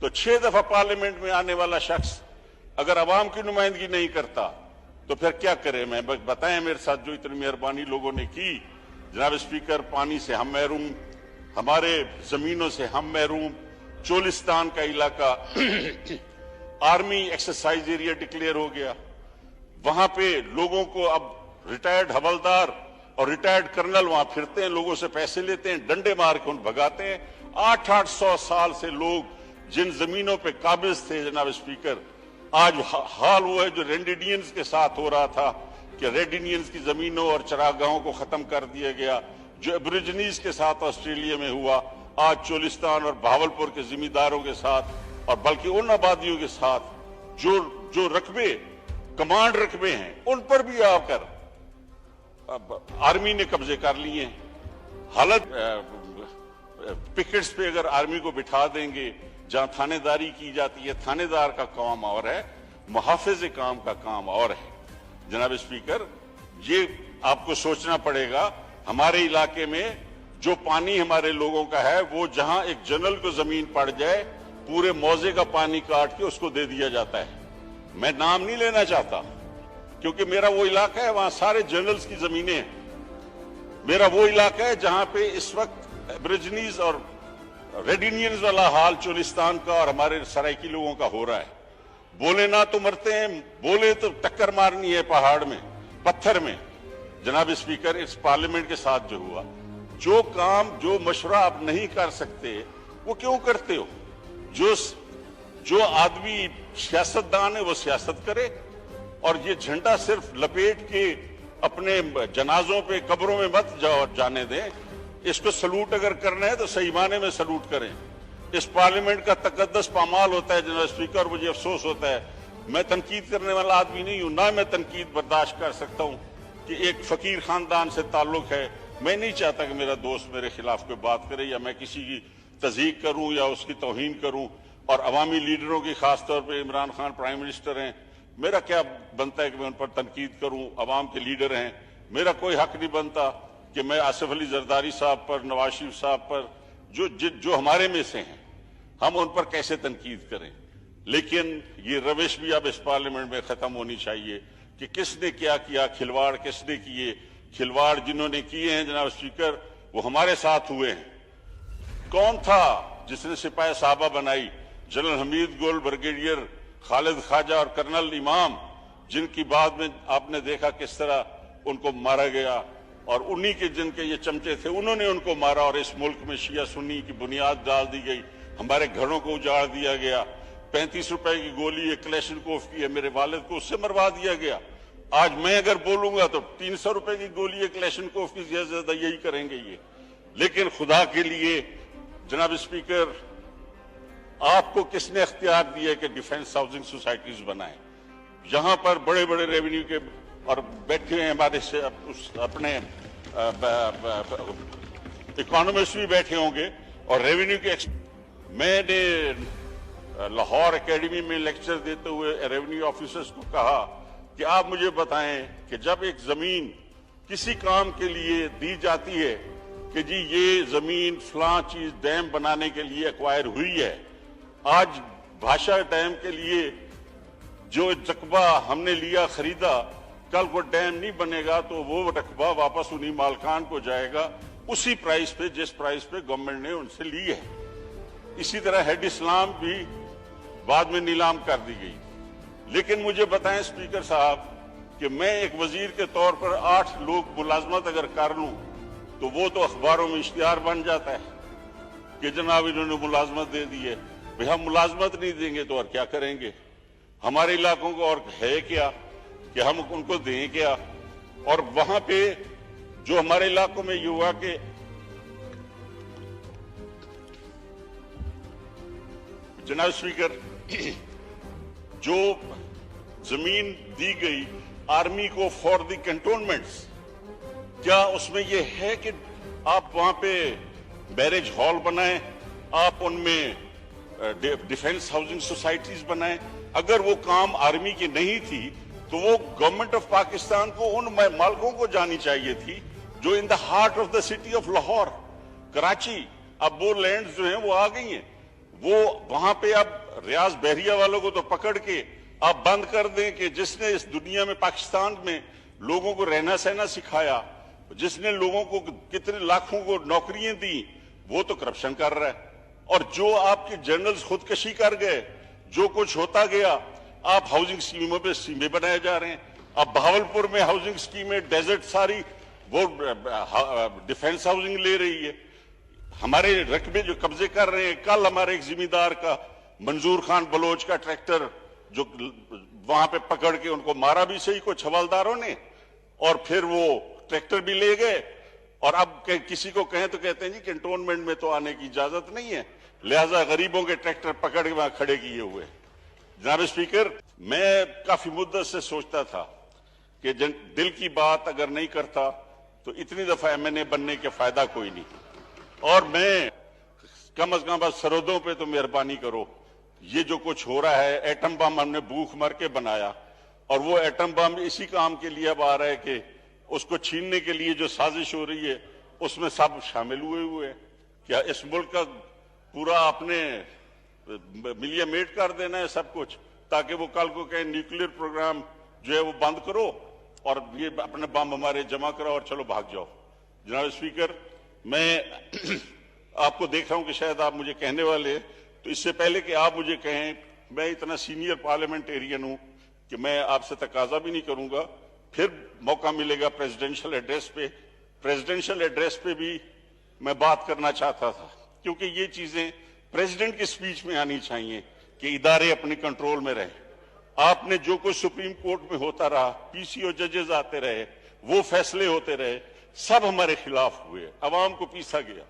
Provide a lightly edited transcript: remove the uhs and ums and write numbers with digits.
तो 6 दफा पार्लियामेंट में आने वाला शख्स अगर अवाम की नुमाइंदगी नहीं करता तो फिर क्या करे? मैं बताएं मेरे साथ जो इतनी मेहरबानी लोगों ने की। जनाब स्पीकर, पानी से हम महरूम, हमारे जमीनों से हम महरूम, चोलिस्तान का इलाका आर्मी एक्सरसाइज एरिया डिक्लेयर हो गया। वहां पे लोगों को अब रिटायर्ड हवलदार और रिटायर्ड कर्नल वहां फिरते हैं, लोगों से पैसे लेते हैं, डंडे मार के उन भगाते हैं। 800 साल से लोग जिन जमीनों पे काबिज थे जनाब स्पीकर, आज हाल वो है जो रेड इंडियंस के साथ हो रहा था कि रेड इंडियंस की जमीनों और चरागाहों को खत्म कर दिया गया, जो एबोरिजिनीज के साथ ऑस्ट्रेलिया में हुआ, आज चोलिस्तान और बहावलपुर के जिम्मेदारों के साथ और बल्कि उन आबादियों के साथ जो रकबे कमांड रकबे हैं उन पर भी आकर आर्मी ने कब्जे कर लिए हैं। हालत पिकेट्स पे अगर आर्मी को बिठा देंगे जहां थानेदारी की जाती है, थानेदार का काम और है, मुहाफिज काम का काम और है। जनाब स्पीकर, ये आपको सोचना पड़ेगा। हमारे इलाके में जो पानी हमारे लोगों का है वो जहां एक जनरल को जमीन पड़ जाए पूरे मौजे का पानी काट के उसको दे दिया जाता है। मैं नाम नहीं लेना चाहता क्योंकि मेरा वो इलाका है, वहां सारे जनरल्स की जमीनें हैं। मेरा वो इलाका है जहां पे इस वक्त एबोरिजिनीज और रेड इंडियंस वाला हाल चोलिस्तान का और हमारे सराइकी लोगों का हो रहा है। बोले ना तो मरते हैं, बोले तो टक्कर मारनी है पहाड़ में, पत्थर में। जनाब स्पीकर, इस पार्लियामेंट के साथ जो हुआ, जो काम जो मशवरा आप नहीं कर सकते वो क्यों करते हो? जो आदमी सियासतदान है वो सियासत करे और ये झंडा सिर्फ लपेट के अपने जनाजों पे कब्रों में मत जाने दें। इसको सलूट अगर करना है तो सही माने में सलूट करें। इस पार्लियामेंट का तकद्दस पामाल होता है जनाब स्पीकर, मुझे अफसोस होता है। मैं तनकीद करने वाला आदमी नहीं हूं, ना मैं तनकीद बर्दाश्त कर सकता हूं कि एक फकीर खानदान से ताल्लुक है। मैं नहीं चाहता कि मेरा दोस्त मेरे खिलाफ कोई बात करे या मैं किसी की तज़ीक करूं या उसकी तौहीन करूं। और अवामी लीडरों की खासतौर पर इमरान खान प्राइम मिनिस्टर हैं, मेरा क्या बनता है कि मैं उन पर तनकीद करूं? अवाम के लीडर हैं, मेरा कोई हक नहीं बनता कि मैं आसिफ अली जरदारी साहब पर, नवाज शरीफ साहब पर, जो हमारे में से हैं, हम उन पर कैसे तनकीद करें। लेकिन ये रविश भी अब इस पार्लियामेंट में खत्म होनी चाहिए कि किसने क्या किया, खिलवाड़ किसने किए। खिलवाड़ जिन्होंने किए हैं जनाब स्पीकर, वो हमारे साथ हुए हैं। कौन था जिसने सिपाही साहबा बनाई? जनरल हमीद गुल, ब्रिगेडियर खालिद ख्वाजा और कर्नल इमाम, जिनकी बाद में आपने देखा किस तरह उनको मारा गया और उन्हीं के जिनके ये चमचे थे उन्होंने उनको मारा और इस मुल्क में शिया सुन्नी की बुनियाद डाल दी गई। हमारे घरों को उजाड़ दिया गया। 35 रुपए की गोली एक क्लेशनकोफ की है, मेरे वालिद को उससे मरवा दिया गया। आज मैं अगर बोलूंगा तो 300 रुपए की गोली एक क्लेशनकोफ की ज्यादा यही करेंगे ये। लेकिन खुदा के लिए जनाब स्पीकर, आपको किसने अख्तियार दिया कि डिफेंस हाउसिंग सोसाइटीज बनाएं? यहां पर बड़े बड़े रेवेन्यू के और बैठे हैं हमारे से अपने इकोनॉमिस्ट भी बैठे होंगे और रेवेन्यू के। मैंने लाहौर एकेडमी में लेक्चर देते हुए रेवेन्यू ऑफिसर्स को कहा कि आप मुझे बताएं कि जब एक जमीन किसी काम के लिए दी जाती है कि जी ये जमीन फलां चीज डैम बनाने के लिए एक्वायर हुई है, आज भाषा डैम के लिए जो रकबा हमने लिया खरीदा, कल को डैम नहीं बनेगा तो वो रकबा वापस उन्हीं मालकान को जाएगा उसी प्राइस पे जिस प्राइस पे गवर्नमेंट ने उनसे ली है। इसी तरह हेड इस्लाम भी बाद में नीलाम कर दी गई। लेकिन मुझे बताएं स्पीकर साहब कि मैं एक वजीर के तौर पर 8 लोग मुलाजमत अगर कर लूं तो वो तो अखबारों में इश्तिहार बन जाता है कि जनाब इन्होंने मुलाजमत दे दी है। भाई हम मुलाजमत नहीं देंगे तो और क्या करेंगे? हमारे इलाकों को और है क्या कि हम उनको दें क्या? और वहां पे जो हमारे इलाकों में युवा के जनाब स्पीकर, जो जमीन दी गई आर्मी को फॉर द कैंटोनमेंट्स, क्या उसमें यह है कि आप वहां पे मैरिज हॉल बनाएं, आप उनमें डिफेंस हाउसिंग सोसाइटीज बनाएं? अगर वो काम आर्मी की नहीं थी तो वो गवर्नमेंट ऑफ पाकिस्तान को उन मालकों को जानी चाहिए थी जो in the heart of the city of Lahore, Karachi, अब वो लैंड जो हैं वो आ गई हैं। वो वहां पे आप रियाज बहरिया वालों को तो पकड़ के आप बंद कर दें कि जिसने इस दुनिया में पाकिस्तान में लोगों को रहना सहना सिखाया, जिसने लोगों को कितने लाखों को नौकरियां दी, वो तो करप्शन कर रहा है। और जो आपके जनरल्स खुदकशी कर गए, जो कुछ होता गया, आप हाउसिंग स्कीमों पे स्कीमें बनाए जा रहे हैं। अब भावलपुर में हाउसिंग स्कीमें डेजर्ट सारी वो डिफेंस हाउसिंग ले रही है। हमारे रकबे जो कब्जे कर रहे हैं, कल हमारे एक जिम्मेदार का मंजूर खान बलोच का ट्रैक्टर जो वहां पे पकड़ के उनको मारा भी सही कुछ हवलदारों ने, और फिर वो ट्रैक्टर भी ले गए। और अब किसी को कहें तो कहते हैं जी कैंटोनमेंट में तो आने की इजाजत नहीं है, लिहाजा गरीबों के ट्रैक्टर पकड़ के वहां खड़े किए हुए। जनाब स्पीकर, मैं काफी मुद्दत से सोचता था कि दिल की बात अगर नहीं करता तो इतनी दफा एमएनए बनने के फायदा कोई नहीं। और मैं कम से कम बस सरहदों पे तो मेहरबानी करो। ये जो कुछ हो रहा है, एटम बम हमने भूख मर के बनाया, और वो एटम बम इसी काम के लिए अब आ रहा है कि उसको छीनने के लिए जो साजिश हो रही है उसमें सब शामिल हुए हैं। क्या इस मुल्क का पूरा आपने मिलियमेट कर देना है सब कुछ, ताकि वो कल को कहें न्यूक्लियर प्रोग्राम जो है वो बंद करो और ये अपने बम हमारे जमा कराओ और चलो भाग जाओ। जनाब स्पीकर, मैं आपको देख रहा हूं कि शायद आप मुझे कहने वाले, तो इससे पहले कि आप मुझे कहें, मैं इतना सीनियर पार्लियामेंटेरियन हूं कि मैं आपसे तकाजा भी नहीं करूंगा। फिर मौका मिलेगा प्रेसिडेंशियल एड्रेस पे, प्रेसिडेंशियल एड्रेस पे भी मैं बात करना चाहता था, क्योंकि ये चीजें प्रेसिडेंट की स्पीच में आनी चाहिए कि इदारे अपने कंट्रोल में रहे। आपने जो कुछ सुप्रीम कोर्ट में होता रहा, पीसीओ जजेस आते रहे, वो फैसले होते रहे, सब हमारे खिलाफ हुए, अवाम को पीसा गया।